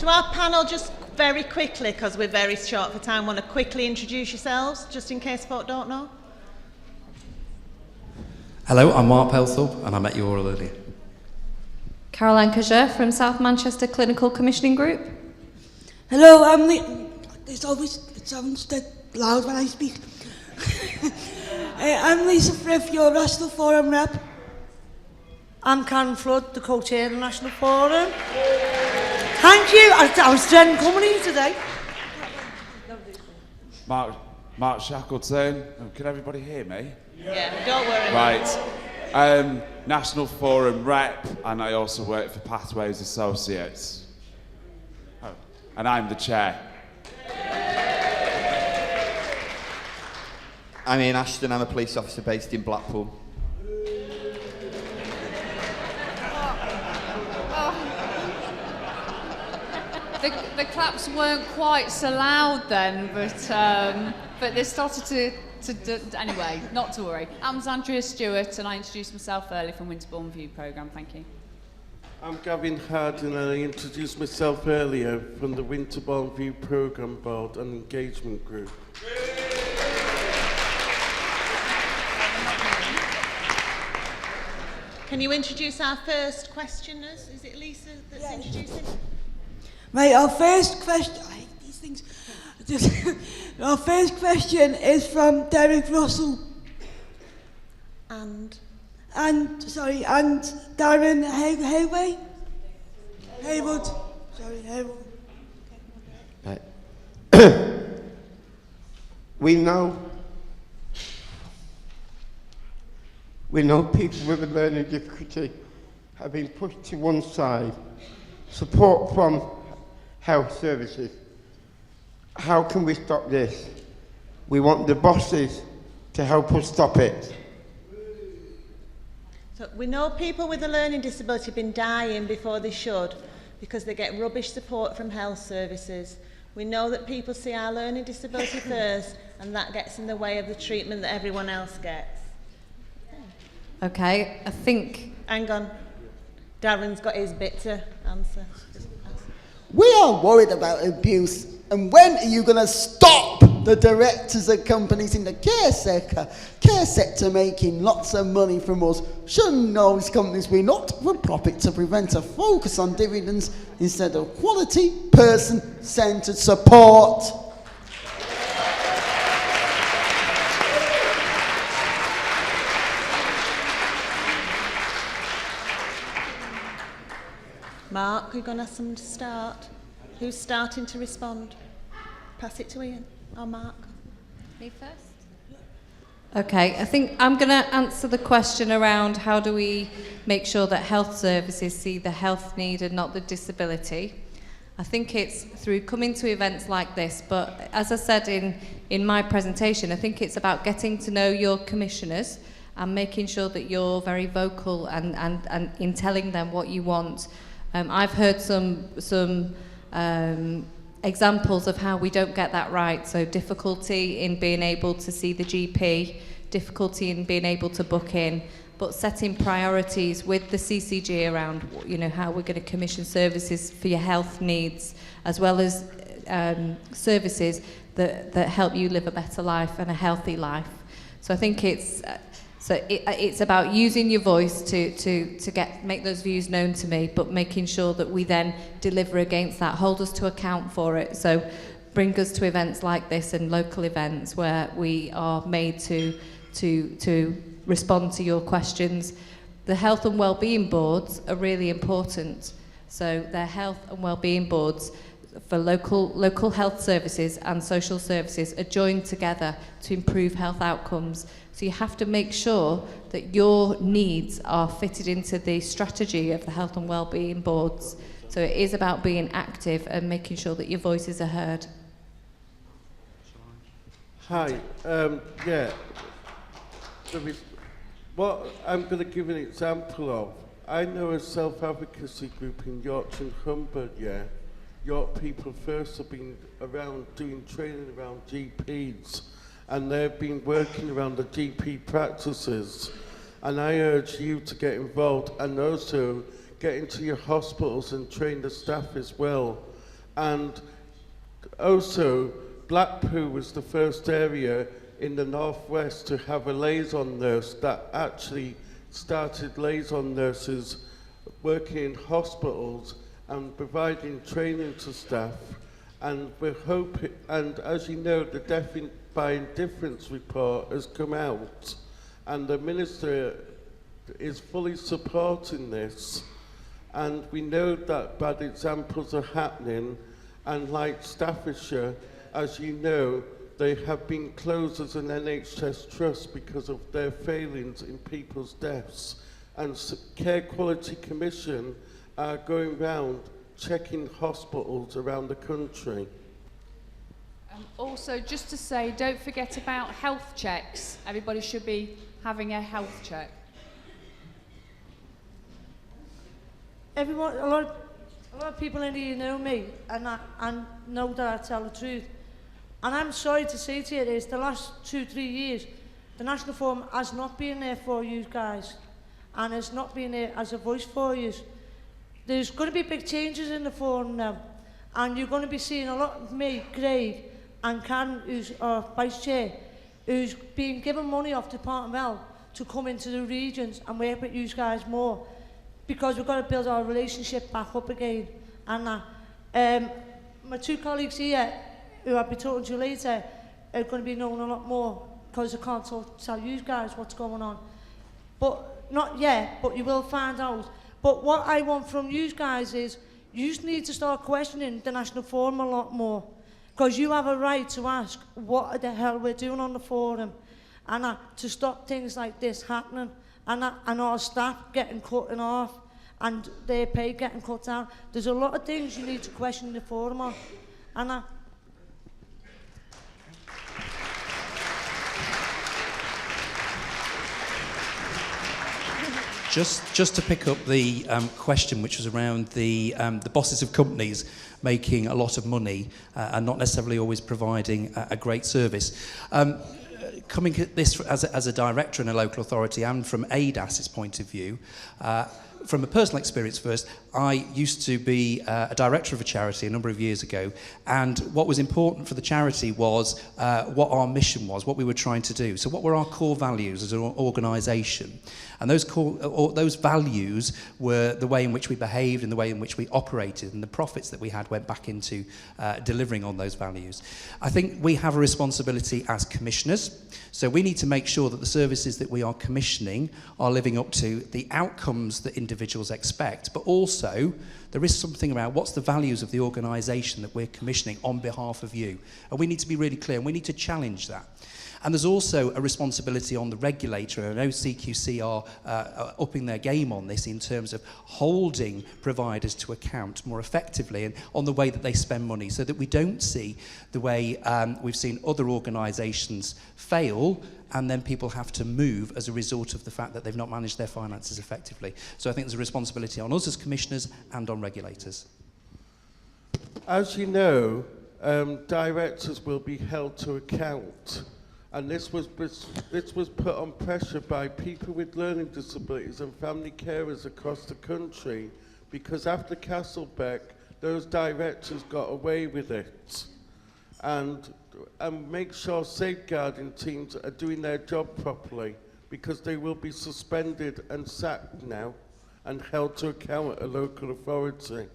Do our panel just very quickly, because we're very short for time, want to quickly introduce yourselves, just in case folk don't know? Hello, I'm Mark Pelsthorpe, and I met you all earlier. Caroline Cajer from South Manchester Clinical Commissioning Group. Hello, I'm it sounds dead loud when I speak. I'm Lisa Frith, your National Forum rep. I'm Karen Flood, the co-chair of the National Forum. Thank you. I was dreading coming here today. Mark Shackleton. Can everybody hear me? Yeah, don't worry. Right. National Forum rep, and I also work for Pathways Associates. Oh, and I'm the chair. I'm Ian Ashton, I'm a police officer based in Blackpool. The claps weren't quite so loud then, but they started to anyway, not to worry. I'm Andrea Stewart, and I introduced myself earlier from Winterbourne View programme. Thank you. I'm Gavin Harding, and I introduced myself earlier from the Winterbourne View programme board and engagement group. Can you introduce our first questioners? Is it Lisa that's introducing? Right, our first question. I hate these things. Our first question is from Derek Russell. And Darren Haywood. Sorry, Haywood. Right. We know people with a learning difficulty have been pushed to one side. Support from health services. How can we stop this? We want the bosses to help us stop it. So we know people with a learning disability have been dying before they should because they get rubbish support from health services. We know that people see our learning disability first, and that gets in the way of the treatment that everyone else gets. Okay, I think... Hang on. Darren's got his bit to answer. We are worried about abuse, and when are you going to stop the directors of companies in the care sector making lots of money from us? Shouldn't those companies be not for profit to prevent a focus on dividends instead of quality, person-centred support? Mark, we're going to ask someone to start. Who's starting to respond? Pass it to Ian or Mark. Me first? Okay, I think I'm going to answer the question around how do we make sure that health services see the health need and not the disability. I think it's through coming to events like this, but as I said in my presentation, I think it's about getting to know your commissioners and making sure that you're very vocal and in telling them what you want. I've heard some examples of how we don't get that right. So difficulty in being able to see the GP, difficulty in being able to book in, but setting priorities with the CCG around, you know, how we're going to commission services for your health needs, as well as services that help you live a better life and a healthy life. So I think it's about using your voice to make those views known to me, but making sure that we then deliver against that, hold us to account for it. So bring us to events like this and local events where we are made to respond to your questions. The health and wellbeing boards are really important. So they're health and wellbeing boards for local health services and social services are joined together to improve health outcomes. So you have to make sure that your needs are fitted into the strategy of the health and wellbeing boards. So it is about being active and making sure that your voices are heard. Hi, what I'm going to give an example of, I know a self-advocacy group in Yorkshire and Humber, York People First have been around doing training around GPs, and they've been working around the GP practices. And I urge you to get involved and also get into your hospitals and train the staff as well. And also, Blackpool was the first area in the northwest to have a liaison nurse that actually started liaison nurses working in hospitals and providing training to staff. And we're hoping, and as you know, the Death by Indifference report has come out, and the Minister is fully supporting this. And we know that bad examples are happening, and like Staffordshire, as you know, they have been closed as an NHS trust because of their failings in people's deaths. And Care Quality Commission are going round checking hospitals around the country. Also, just to say, don't forget about health checks. Everybody should be having a health check. Everyone, a lot of people in here know me, and know that I tell the truth. And I'm sorry to say to you this, the last 2-3 years, the National Forum has not been there for you guys, and has not been there as a voice for you. There's going to be big changes in the forum now, and you're going to be seeing a lot of me, Craig, and Karen, who's our vice chair, who's being given money off Department of Health to come into the regions and work with you guys more, because we've got to build our relationship back up again. And my two colleagues here, who I'll be talking to later, are going to be knowing a lot more, because I can't tell you guys what's going on. But not yet, but you will find out. But what I want from you guys is, you need to start questioning the National Forum a lot more, because you have a right to ask what the hell we're doing on the forum, and to stop things like this happening, and our staff getting cut in half, and their pay getting cut down. There's a lot of things you need to question the forum on. And Just to pick up the question, which was around the bosses of companies making a lot of money and not necessarily always providing a great service. Coming at this as a director in a local authority and from ADAS's point of view, from a personal experience first, I used to be a director of a charity a number of years ago, and what was important for the charity was what our mission was, what we were trying to do. So what were our core values as an organisation? And those values were the way in which we behaved and the way in which we operated, and the profits that we had went back into delivering on those values. I think we have a responsibility as commissioners, so we need to make sure that the services that we are commissioning are living up to the outcomes that individuals expect, but also there is something around what's the values of the organisation that we're commissioning on behalf of you. And we need to be really clear, and we need to challenge that. And there's also a responsibility on the regulator, and I know CQC are upping their game on this in terms of holding providers to account more effectively and on the way that they spend money, so that we don't see the way we've seen other organisations fail and then people have to move as a result of the fact that they've not managed their finances effectively. So I think there's a responsibility on us as commissioners and on regulators. As you know, directors will be held to account. And this was put on pressure by people with learning disabilities and family carers across the country, because after Castlebeck, those directors got away with it. And make sure safeguarding teams are doing their job properly, because they will be suspended and sacked now and held to account at a local authority.